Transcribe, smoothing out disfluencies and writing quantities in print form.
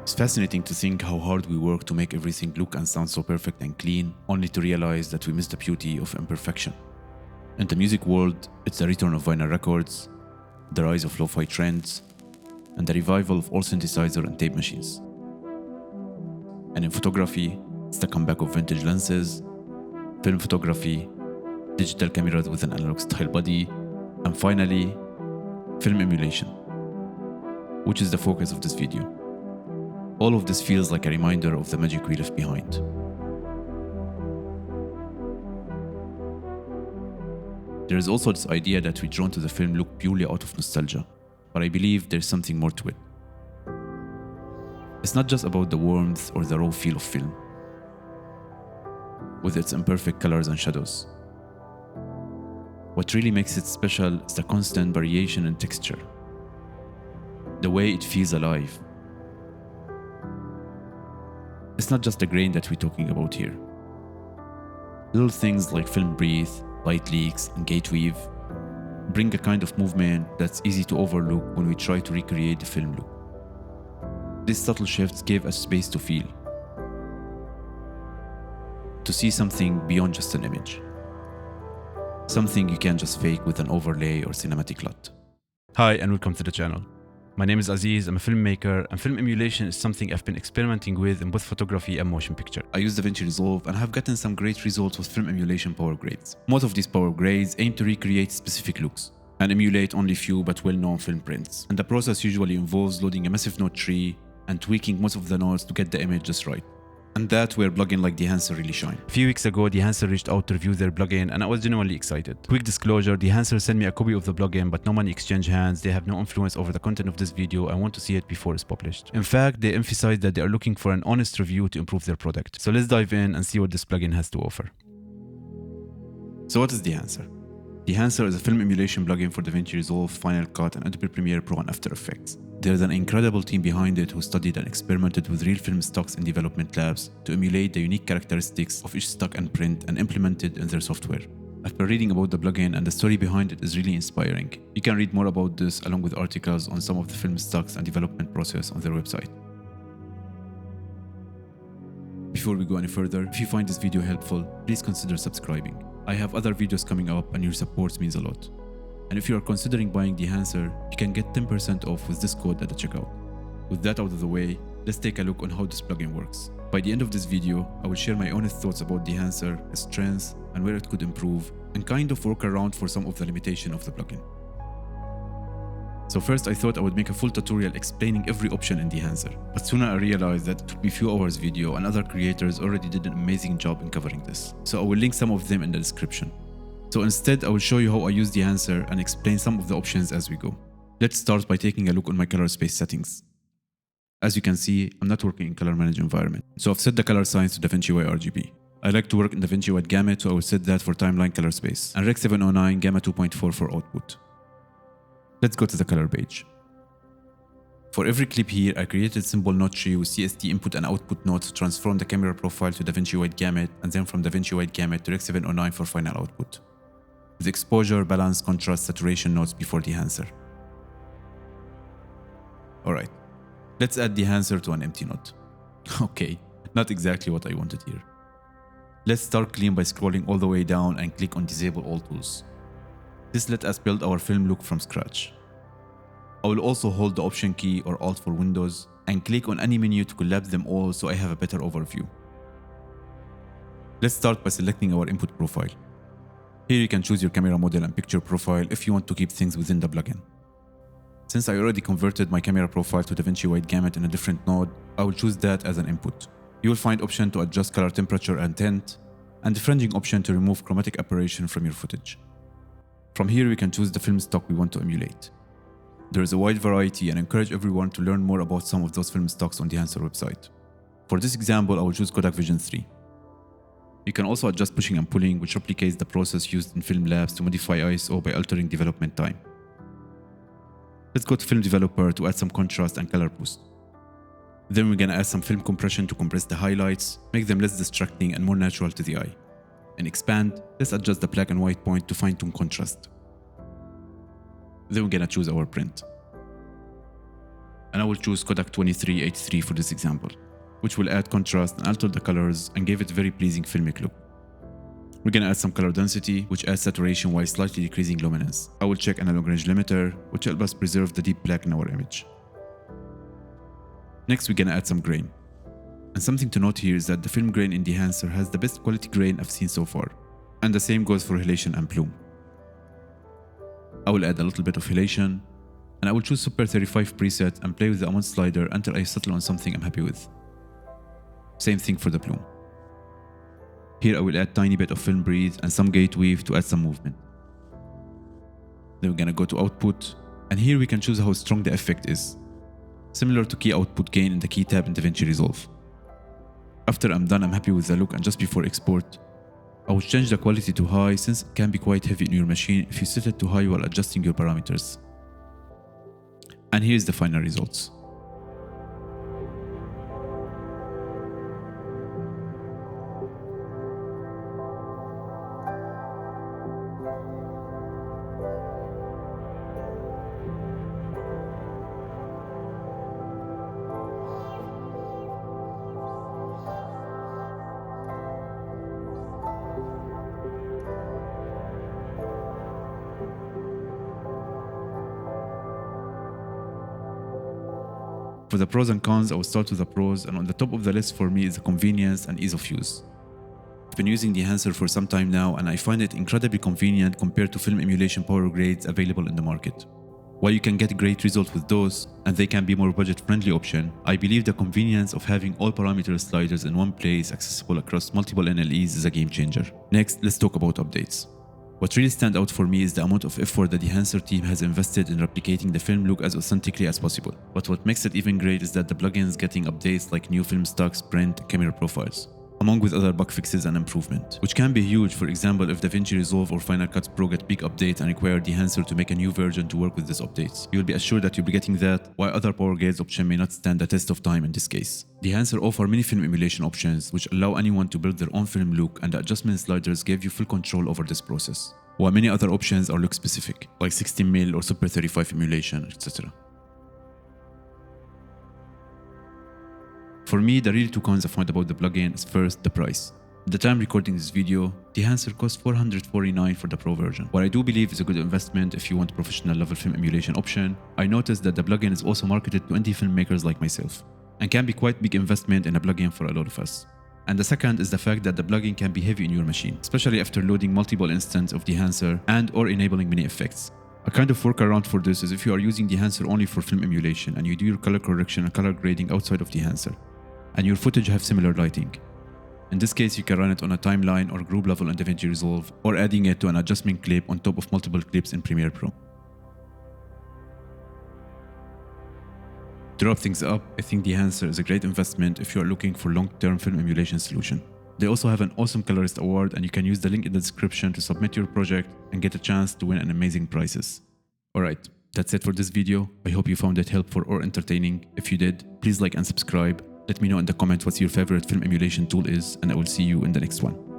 It's fascinating to think how hard we work to make everything look and sound so perfect and clean, only to realize that we miss the beauty of imperfection. In the music world, it's the return of vinyl records, the rise of lo-fi trends, and the revival of all synthesizer and tape machines. And in photography, it's the comeback of vintage lenses, film photography, digital cameras with an analog style body, and finally, film emulation, which is the focus of this video. All of this feels like a reminder of the magic we left behind. There is also this idea that we're drawn to the film look purely out of nostalgia, but I believe there's something more to it. It's not just about the warmth or the raw feel of film, with its imperfect colors and shadows. What really makes it special is the constant variation in texture, the way it feels alive. It's not just the grain that we're talking about here. Little things like film breathe, light leaks, and gate weave bring a kind of movement that's easy to overlook when we try to recreate the film look. These subtle shifts give us space to feel, to see something beyond just an image. Something you can't just fake with an overlay or cinematic LUT. Hi and welcome to the channel. My name is Aziz, I'm a filmmaker, and film emulation is something I've been experimenting with in both photography and motion picture. I use DaVinci Resolve and have gotten some great results with film emulation power grades. Most of these power grades aim to recreate specific looks and emulate only few but well-known film prints. And the process usually involves loading a massive node tree and tweaking most of the nodes to get the image just right. And that's where plugins like Dehancer really shine. A few weeks ago, Dehancer reached out to review their plugin and I was genuinely excited. Quick disclosure, Dehancer sent me a copy of the plugin but no money exchange hands. They have no influence over the content of this video. I want to see it before it's published. In fact, they emphasize that they are looking for an honest review to improve their product. So let's dive in and see what this plugin has to offer. So what is Dehancer? Dehancer is a film emulation plugin for DaVinci Resolve, Final Cut, and Adobe Premiere Pro and After Effects. There's an incredible team behind it who studied and experimented with real film stocks in development labs to emulate the unique characteristics of each stock and print and implement it in their software. I've been reading about the plugin and the story behind it is really inspiring. You can read more about this along with articles on some of the film stocks and development process on their website. Before we go any further, if you find this video helpful, please consider subscribing. I have other videos coming up and your support means a lot. And if you are considering buying Dehancer, you can get 10% off with this code at the checkout. With that out of the way, let's take a look on how this plugin works. By the end of this video, I will share my honest thoughts about Dehancer, its strengths, and where it could improve, and kind of work around for some of the limitation of the plugin. So first I thought I would make a full tutorial explaining every option in Dehancer, but soon I realized that it would be a few hours video and other creators already did an amazing job in covering this. So I will link some of them in the description. So instead, I will show you how I use Dehancer and explain some of the options as we go. Let's start by taking a look on my color space settings. As you can see, I'm not working in color managed environment, so I've set the color science to DaVinci YRGB. I like to work in DaVinci Wide Gamut, so I will set that for timeline color space, and Rec 709 Gamma 2.4 for output. Let's go to the color page. For every clip here, I created symbol node tree with CST input and output nodes to transform the camera profile to DaVinci Wide Gamut, and then from DaVinci Wide Gamut to Rec 709 for final output, with exposure, balance, contrast, saturation nodes before Dehancer. Alright, let's add Dehancer to an empty node. Okay, not exactly what I wanted here. Let's start clean by scrolling all the way down and click on Disable All Tools. This lets us build our film look from scratch. I will also hold the Option key or Alt for Windows and click on any menu to collapse them all so I have a better overview. Let's start by selecting our input profile. Here you can choose your camera model and picture profile if you want to keep things within the plugin. Since I already converted my camera profile to DaVinci Wide Gamut in a different node, I will choose that as an input. You will find option to adjust color temperature and tint, and the fringing option to remove chromatic aberration from your footage. From here we can choose the film stock we want to emulate. There is a wide variety and I encourage everyone to learn more about some of those film stocks on the Dehancer website. For this example, I will choose Kodak Vision 3. You can also adjust pushing and pulling, which replicates the process used in film labs to modify ISO by altering development time. Let's go to Film Developer to add some contrast and color boost. Then we're gonna add some film compression to compress the highlights, make them less distracting and more natural to the eye. In Expand, let's adjust the black and white point to fine-tune contrast. Then we're gonna choose our print. and I will choose Kodak 2383 for this example, which will add contrast and alter the colors and give it a very pleasing filmic look. We're gonna add some color density, which adds saturation while slightly decreasing luminance. I will check analog range limiter, which helps us preserve the deep black in our image. Next, we're gonna add some grain. And something to note here is that the film grain in Dehancer has the best quality grain I've seen so far. And the same goes for halation and plume. I will add a little bit of halation, and I will choose Super 35 preset and play with the amount slider until I settle on something I'm happy with. Same thing for the plume. Here I will add tiny bit of film breathe and some gate weave to add some movement. Then we're gonna go to output, and here we can choose how strong the effect is, similar to key output gain in the key tab in DaVinci Resolve. After I'm done, I'm happy with the look, and just before export, I will change the quality to high since it can be quite heavy in your machine if you set it to high while adjusting your parameters. And here's the final results. For the pros and cons, I will start with the pros, and on the top of the list for me is the convenience and ease of use. I've been using Dehancer for some time now, and I find it incredibly convenient compared to film emulation power grades available in the market. While you can get great results with those, and they can be more budget-friendly option, I believe the convenience of having all parameter sliders in one place accessible across multiple NLEs is a game changer. Next, let's talk about updates. What really stands out for me is the amount of effort the Dehancer team has invested in replicating the film look as authentically as possible. But what makes it even great is that the plugin is getting updates like new film stocks, print, camera profiles, along with other bug fixes and improvement, which can be huge. For example, if DaVinci Resolve or Final Cut Pro get big updates and require Dehancer to make a new version to work with these updates, you'll be assured that you'll be getting that, while other power grades options may not stand the test of time in this case. Dehancer offers many film emulation options, which allow anyone to build their own film look, and the adjustment sliders give you full control over this process, while many other options are look specific, like 16mm or Super 35 emulation, etc. For me, the real two cons I found about the plugin is first, the price. At the time recording this video, Dehancer cost $449 for the Pro version. What I do believe is a good investment if you want a professional level film emulation option. I noticed that the plugin is also marketed to indie filmmakers like myself, and can be quite big investment in a plugin for a lot of us. And the second is the fact that the plugin can be heavy in your machine, especially after loading multiple instances of Dehancer and or enabling many effects. A kind of workaround for this is if you are using Dehancer only for film emulation and you do your color correction and color grading outside of Dehancer, and your footage have similar lighting. In this case, you can run it on a timeline or group level in DaVinci Resolve, or adding it to an adjustment clip on top of multiple clips in Premiere Pro. To wrap things up, I think Dehancer is a great investment if you are looking for long-term film emulation solution. They also have an awesome colorist award, and you can use the link in the description to submit your project and get a chance to win an amazing prizes. Alright, that's it for this video. I hope you found it helpful or entertaining. If you did, please like and subscribe. Let me know in the comments what your favorite film emulation tool is, and I will see you in the next one.